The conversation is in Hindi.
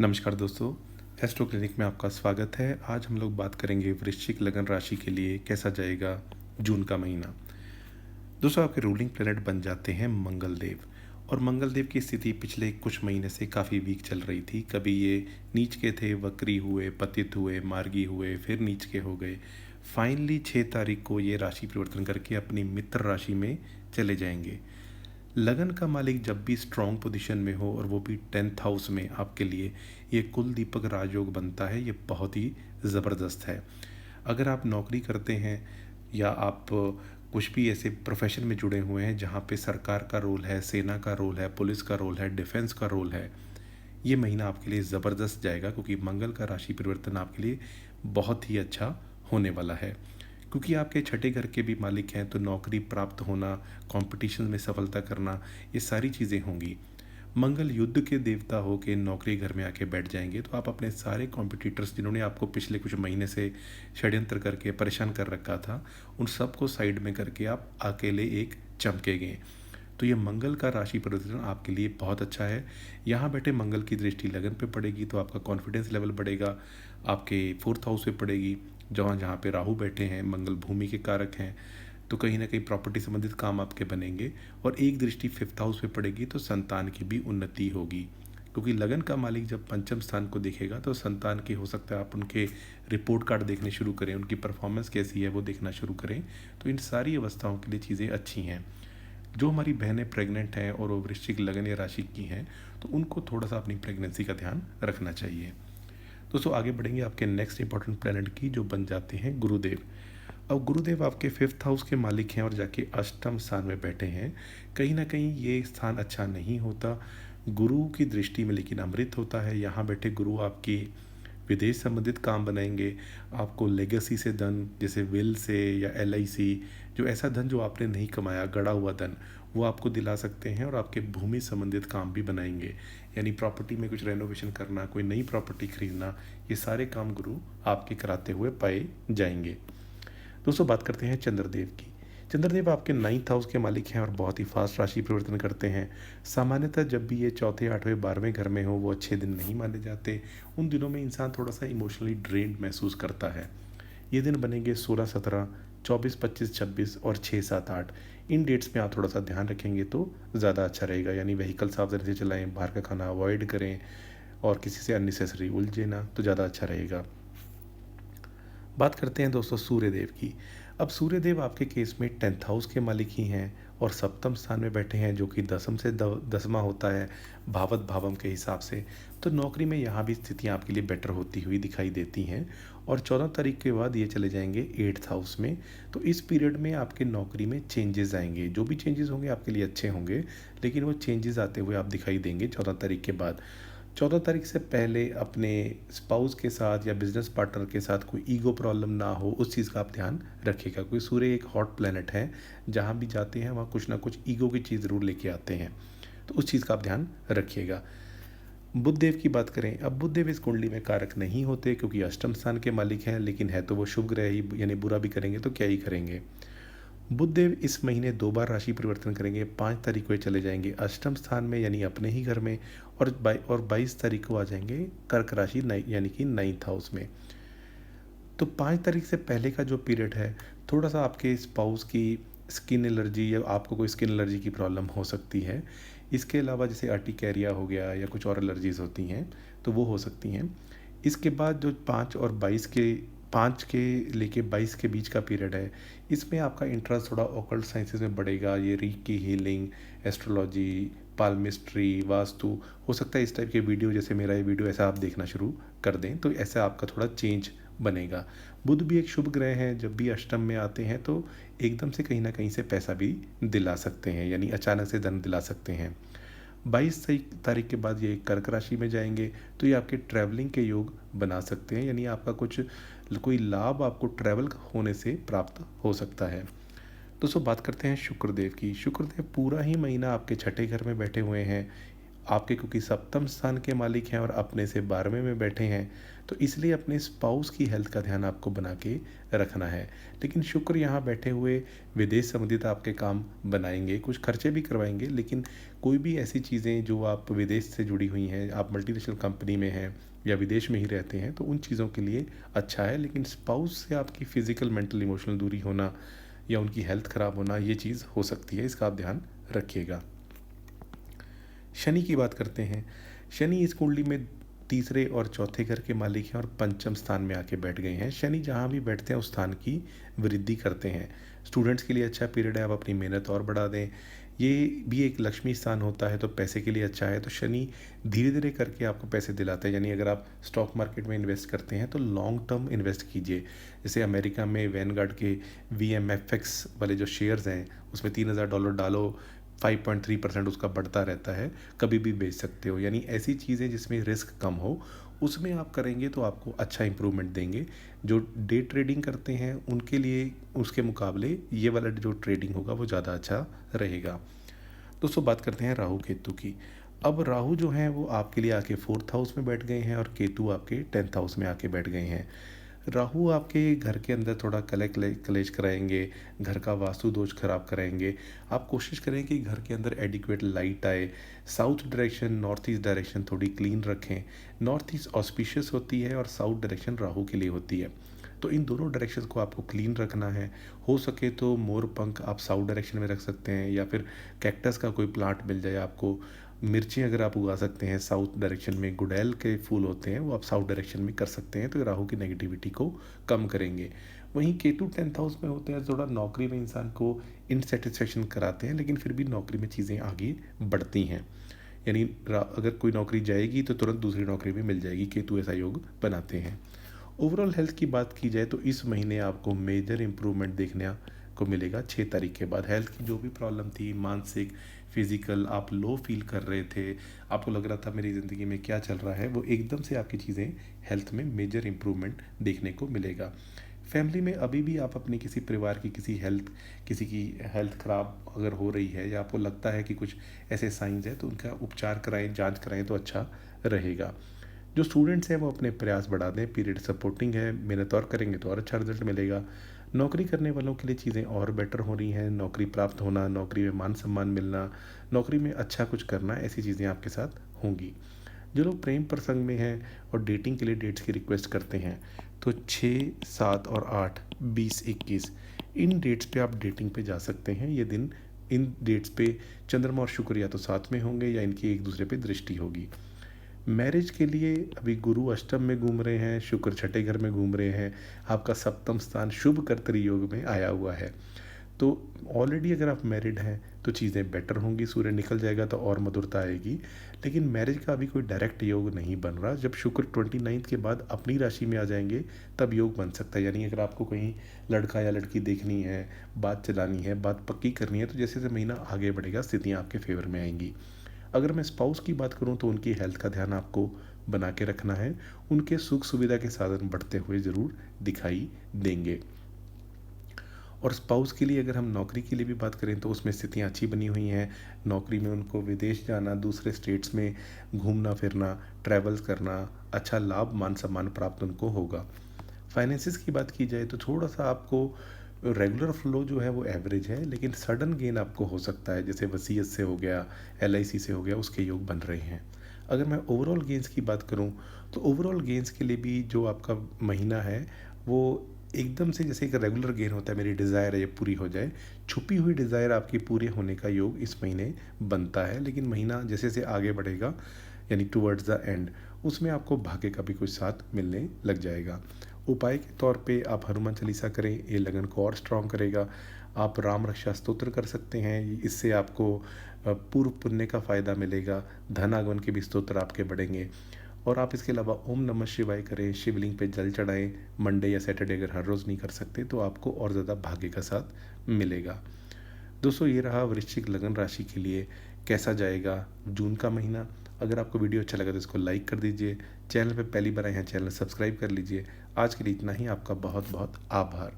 नमस्कार दोस्तों, एस्ट्रो क्लिनिक में आपका स्वागत है। आज हम लोग बात करेंगे वृश्चिक लगन राशि के लिए कैसा जाएगा जून का महीना। दोस्तों, आपके रूलिंग प्लैनेट बन जाते हैं मंगल देव। और मंगल देव की स्थिति पिछले कुछ महीने से काफ़ी वीक चल रही थी। कभी ये नीच के थे, वक्री हुए, पतित हुए, मार्गी हुए, फिर नीच के हो गए। फाइनली 6 तारीख को ये राशि परिवर्तन करके अपनी मित्र राशि में चले जाएंगे। लगन का मालिक जब भी स्ट्रॉन्ग पोजीशन में हो और वो भी 10th हाउस में आपके लिए, ये कुल दीपक राजयोग बनता है। ये बहुत ही ज़बरदस्त है। अगर आप नौकरी करते हैं या आप कुछ भी ऐसे प्रोफेशन में जुड़े हुए हैं जहाँ पे सरकार का रोल है, सेना का रोल है, पुलिस का रोल है, डिफेंस का रोल है, ये महीना आपके लिए ज़बरदस्त जाएगा क्योंकि मंगल का राशि परिवर्तन आपके लिए बहुत ही अच्छा होने वाला है। क्योंकि आपके छठे घर के भी मालिक हैं तो नौकरी प्राप्त होना, कंपटीशन में सफलता करना, ये सारी चीज़ें होंगी। मंगल युद्ध के देवता हो के नौकरी घर में आके बैठ जाएंगे तो आप अपने सारे कॉम्पिटिटर्स जिन्होंने आपको पिछले कुछ महीने से षड्यंत्र करके परेशान कर रखा था, उन सबको साइड में करके आप अकेले एक चमकेंगे। तो ये मंगल का राशि परिवर्तन आपके लिए बहुत अच्छा है। यहाँ बैठे मंगल की दृष्टि लगन पे पड़ेगी तो आपका कॉन्फिडेंस लेवल बढ़ेगा। आपके 4th हाउस पे पड़ेगी जहाँ जहाँ पे राहु बैठे हैं, मंगल भूमि के कारक हैं, तो कहीं ना कहीं प्रॉपर्टी संबंधित काम आपके बनेंगे। और एक दृष्टि 5th हाउस पे पड़ेगी तो संतान की भी उन्नति होगी। क्योंकि लगन का मालिक जब पंचम स्थान को देखेगा तो संतान की हो सकता है आप उनके रिपोर्ट कार्ड देखने शुरू करें, उनकी परफॉर्मेंस कैसी है वो देखना शुरू करें। तो इन सारी अवस्थाओं के लिए चीज़ें अच्छी हैं। जो हमारी बहनें प्रेग्नेंट हैं और वो वृश्चिक लगन या राशि की हैं तो उनको थोड़ा सा अपनी प्रेगनेंसी का ध्यान रखना चाहिए। दोस्तों, आगे बढ़ेंगे आपके नेक्स्ट इंपॉर्टेंट प्लैनेट की जो बन जाते हैं गुरुदेव। अब गुरुदेव आपके 5th हाउस के मालिक हैं और जाके अष्टम स्थान में बैठे हैं। कहीं ना कहीं ये स्थान अच्छा नहीं होता गुरु की दृष्टि में, लेकिन अमृत होता है। यहाँ बैठे गुरु आपकी विदेश संबंधित काम बनाएंगे। आपको लेगेसी से धन, जैसे विल से या LIC, जो ऐसा धन जो आपने नहीं कमाया, गड़ा हुआ धन, वो आपको दिला सकते हैं। और आपके भूमि संबंधित काम भी बनाएंगे, यानी प्रॉपर्टी में कुछ रेनोवेशन करना, कोई नई प्रॉपर्टी खरीदना, ये सारे काम गुरु आपके कराते हुए पाए जाएंगे। दोस्तों, बात करते हैं चंद्रदेव की। चंद्रदेव आपके 9th हाउस के मालिक हैं और बहुत ही फास्ट राशि परिवर्तन करते हैं। सामान्यतः जब भी ये चौथे, आठवें, 12वें घर में हो वो अच्छे दिन नहीं माने जाते। उन दिनों में इंसान थोड़ा सा इमोशनली ड्रेन्ड महसूस करता है। ये दिन बनेंगे 16, 17, 24, 25, 26 और 6, 7, 8। इन डेट्स में आप थोड़ा सा ध्यान रखेंगे तो ज़्यादा अच्छा रहेगा। यानी व्हीकल सावधानी से चलाएं, बाहर का खाना अवॉइड करें और किसी से अननेसेसरी उलझे ना, तो ज़्यादा अच्छा रहेगा। बात करते हैं दोस्तों सूर्यदेव की। अब सूर्यदेव आपके केस में 10th हाउस के मालिक ही हैं और सप्तम स्थान में बैठे हैं जो कि दसम से दसवां होता है भावत भावम के हिसाब से। तो नौकरी में यहाँ भी स्थितियाँ आपके लिए बेटर होती हुई दिखाई देती हैं। और 14 तारीख के बाद ये चले जाएंगे 8th हाउस में। तो इस पीरियड में आपके नौकरी में चेंजेस आएंगे। जो भी चेंजेस होंगे आपके लिए अच्छे होंगे, लेकिन वो चेंजेस आते हुए आप दिखाई देंगे 14 तारीख के बाद। 14 तारीख से पहले अपने स्पाउस के साथ या बिजनेस पार्टनर के साथ कोई ईगो प्रॉब्लम ना हो, उस चीज़ का आप ध्यान रखिएगा। क्योंकि सूर्य एक हॉट प्लैनेट है, जहाँ भी जाते हैं वहाँ कुछ ना कुछ ईगो की चीज़ ज़रूर लेके आते हैं, तो उस चीज़ का आप ध्यान रखिएगा। बुध देव की बात करें, अब बुध देव इस कुंडली में कारक नहीं होते क्योंकि अष्टम स्थान के मालिक हैं, लेकिन है तो वो शुभ ग्रह ही, यानी बुरा भी करेंगे तो क्या ही करेंगे। बुधदेव इस महीने 2 बार राशि परिवर्तन करेंगे। 5 तारीख को ये चले जाएंगे अष्टम स्थान में यानी अपने ही घर में, और 22 तारीख को आ जाएंगे कर्क राशि यानी कि 9th हाउस में। तो 5 तारीख से पहले का जो पीरियड है, थोड़ा सा आपके स्पाउस की स्किन एलर्जी या आपको कोई स्किन एलर्जी की प्रॉब्लम हो सकती है। इसके अलावा जैसे अर्टिकेरिया हो गया या कुछ और एलर्जीज़ होती हैं तो वो हो सकती हैं। इसके बाद जो 5 के लेके 22 के बीच का पीरियड है, इसमें आपका इंटरेस्ट थोड़ा ऑकल्ट साइंसेज में बढ़ेगा। ये रीकी हीलिंग, एस्ट्रोलॉजी, पाल्मिस्ट्री, वास्तु, हो सकता है इस टाइप के वीडियो, जैसे मेरा ये वीडियो, ऐसा आप देखना शुरू कर दें तो ऐसा आपका थोड़ा चेंज बनेगा। बुध भी एक शुभ ग्रह है, जब भी अष्टम में आते हैं तो एकदम से कहीं ना कहीं से पैसा भी दिला सकते हैं, यानी अचानक से धन दिला सकते हैं। 22 तारीख के बाद ये कर्क राशि में जाएंगे तो ये आपके ट्रैवलिंग के योग बना सकते हैं, यानी आपका कोई लाभ आपको ट्रैवल होने से प्राप्त हो सकता है। दोस्तों, बात करते हैं शुक्रदेव की। शुक्रदेव पूरा ही महीना आपके छठे घर में बैठे हुए हैं आपके क्योंकि सप्तम स्थान के मालिक हैं और अपने से 12वें में बैठे हैं, तो इसलिए अपने स्पाउस की हेल्थ का ध्यान आपको बना के रखना है। लेकिन शुक्र यहाँ बैठे हुए विदेश संबंधित आपके काम बनाएंगे, कुछ खर्चे भी करवाएंगे, लेकिन कोई भी ऐसी चीज़ें जो आप विदेश से जुड़ी हुई हैं, आप मल्टीनेशनल कंपनी में हैं या विदेश में ही रहते हैं, तो उन चीज़ों के लिए अच्छा है। लेकिन स्पाउस से आपकी फ़िज़िकल, मेंटल, इमोशनल दूरी होना या उनकी हेल्थ ख़राब होना, ये चीज़ हो सकती है, इसका आप ध्यान रखिएगा। शनि की बात करते हैं। शनि इस कुंडली में तीसरे और चौथे घर के मालिक हैं और पंचम स्थान में आके बैठ गए हैं। शनि जहाँ भी बैठते हैं उस स्थान की वृद्धि करते हैं। स्टूडेंट्स के लिए अच्छा पीरियड है, आप अपनी मेहनत और बढ़ा दें। ये भी एक लक्ष्मी स्थान होता है, तो पैसे के लिए अच्छा है। तो शनि धीरे धीरे करके आपको पैसे दिलाते हैं। यानी अगर आप स्टॉक मार्केट में इन्वेस्ट करते हैं तो लॉन्ग टर्म इन्वेस्ट कीजिए। जैसे अमेरिका में वैनगार्ड के VMFX वाले जो शेयर्स हैं, उसमें $3000 डालो, 5.3% उसका बढ़ता रहता है, कभी भी बेच सकते हो। यानी ऐसी चीज़ें जिसमें रिस्क कम हो, उसमें आप करेंगे तो आपको अच्छा इंप्रूवमेंट देंगे। जो डे ट्रेडिंग करते हैं उनके लिए उसके मुकाबले ये वाला जो ट्रेडिंग होगा वो ज़्यादा अच्छा रहेगा। दोस्तों, बात करते हैं राहु केतु की। अब राहु जो हैं वो आपके लिए आके 4th हाउस में बैठ गए हैं और केतु आपके 10th हाउस में आके बैठ गए हैं। राहु आपके घर के अंदर थोड़ा कलेश कराएंगे, घर का वास्तु दोष खराब कराएंगे। आप कोशिश करें कि घर के अंदर एडिक्वेट लाइट आए। South direction, north east direction थोड़ी क्लीन रखें। नॉर्थ ईस्ट ऑस्पिशियस होती है और साउथ डायरेक्शन राहु के लिए होती है, तो इन दोनों डायरेक्शन को आपको क्लीन रखना है। हो सके तो मोर पंख आप साउथ डायरेक्शन में रख सकते हैं, या फिर कैक्टस का कोई प्लांट मिल जाए आपको। मिर्ची अगर आप उगा सकते हैं साउथ डायरेक्शन में, गुड़ैल के फूल होते हैं वो आप साउथ डायरेक्शन में कर सकते हैं, तो ये राहु की नेगेटिविटी को कम करेंगे। वहीं केतु 10th हाउस में होते हैं, थोड़ा नौकरी में इंसान को इनसेटिस्फेक्शन कराते हैं, लेकिन फिर भी नौकरी में चीज़ें आगे बढ़ती हैं। यानी अगर कोई नौकरी जाएगी तो तुरंत दूसरी नौकरी भी मिल जाएगी, केतु ऐसा योग बनाते हैं। ओवरऑल हेल्थ की बात की जाए तो इस महीने आपको मेजर इम्प्रूवमेंट देखने को मिलेगा 6 तारीख के बाद। हेल्थ की जो भी प्रॉब्लम थी, मानसिक, फिजिकल, आप लो फील कर रहे थे, आपको लग रहा था मेरी ज़िंदगी में क्या चल रहा है, वो एकदम से आपकी चीज़ें हेल्थ में मेजर इम्प्रूवमेंट देखने को मिलेगा। फैमिली में अभी भी आप अपनी किसी परिवार की किसी की हेल्थ ख़राब अगर हो रही है, या आपको लगता है कि कुछ ऐसे साइंस हैं, तो उनका उपचार कराएं, जांच कराएं तो अच्छा रहेगा। जो स्टूडेंट्स हैं वो अपने प्रयास बढ़ा दें, पीरियड सपोर्टिंग है, मेहनत और करेंगे तो और अच्छा रिजल्ट मिलेगा। नौकरी करने वालों के लिए चीज़ें और बेटर हो रही हैं। नौकरी प्राप्त होना, नौकरी में मान सम्मान मिलना, नौकरी में अच्छा कुछ करना, ऐसी चीज़ें आपके साथ होंगी। जो लोग प्रेम प्रसंग में हैं और डेटिंग के लिए डेट्स की रिक्वेस्ट करते हैं, तो 6, 7 और 8, 20, 21 इन डेट्स पे आप डेटिंग पे जा सकते हैं। ये दिन, इन डेट्स पे चंद्रमा और शुक्र या तो साथ में होंगे या इनकी एक दूसरे पे दृष्टि होगी। मैरिज के लिए अभी गुरु अष्टम में घूम रहे हैं, शुक्र छठे घर में घूम रहे हैं, आपका सप्तम स्थान शुभ कर्तरी योग में आया हुआ है। तो ऑलरेडी अगर आप मैरिड हैं तो चीज़ें बेटर होंगी, सूर्य निकल जाएगा तो और मधुरता आएगी। लेकिन मैरिज का अभी कोई डायरेक्ट योग नहीं बन रहा। जब शुक्र 29 के बाद अपनी राशि में आ जाएंगे तब योग बन सकता है। यानी अगर आपको कहीं लड़का या लड़की देखनी है, बात चलानी है, बात पक्की करनी है, तो जैसे जैसे महीना आगे बढ़ेगा स्थितियाँ आपके फेवर में आएंगी। अगर मैं स्पाउस की बात करूं तो उनकी हेल्थ का ध्यान आपको बना के रखना है। उनके सुख सुविधा के साधन बढ़ते हुए ज़रूर दिखाई देंगे। और स्पाउस के लिए अगर हम नौकरी के लिए भी बात करें तो उसमें स्थितियाँ अच्छी बनी हुई हैं। नौकरी में उनको विदेश जाना, दूसरे स्टेट्स में घूमना फिरना, ट्रैवल्स करना, अच्छा लाभ, मान सम्मान प्राप्त उनको होगा। फाइनेंसिस की बात की जाए तो थोड़ा सा आपको रेगुलर फ्लो जो है वो एवरेज है, लेकिन सडन गेन आपको हो सकता है, जैसे वसीयत से हो गया, LIC से हो गया, उसके योग बन रहे हैं। अगर मैं ओवरऑल गेंस की बात करूं तो ओवरऑल गेंस के लिए भी जो आपका महीना है वो एकदम से, जैसे एक रेगुलर गेन होता है, मेरी डिज़ायर है ये पूरी हो जाए, छुपी हुई डिज़ायर आपकी पूरी होने का योग इस महीने बनता है। लेकिन महीना जैसे जैसे आगे बढ़ेगा, यानी टुवर्ड्स द एंड, उसमें आपको भाग्य का भी कुछ साथ मिलने लग जाएगा। उपाय के तौर पे आप हनुमान चालीसा करें, ये लगन को और स्ट्रॉन्ग करेगा। आप राम रक्षा स्तोत्र कर सकते हैं, इससे आपको पूर्व पुण्य का फ़ायदा मिलेगा। धन आगमन के भी स्तोत्र आपके बढ़ेंगे। और आप इसके अलावा ओम नमः शिवाय करें, शिवलिंग पे जल चढ़ाएं। मंडे या सैटरडे अगर हर रोज़ नहीं कर सकते तो आपको और ज़्यादा भाग्य का साथ मिलेगा। दोस्तों, ये रहा वृश्चिक लगन राशि के लिए कैसा जाएगा जून का महीना। अगर आपको वीडियो अच्छा लगा तो इसको लाइक कर दीजिए। चैनल पे पहली बार आए हैं, चैनल सब्सक्राइब कर लीजिए। आज के लिए इतना ही। आपका बहुत बहुत आभार।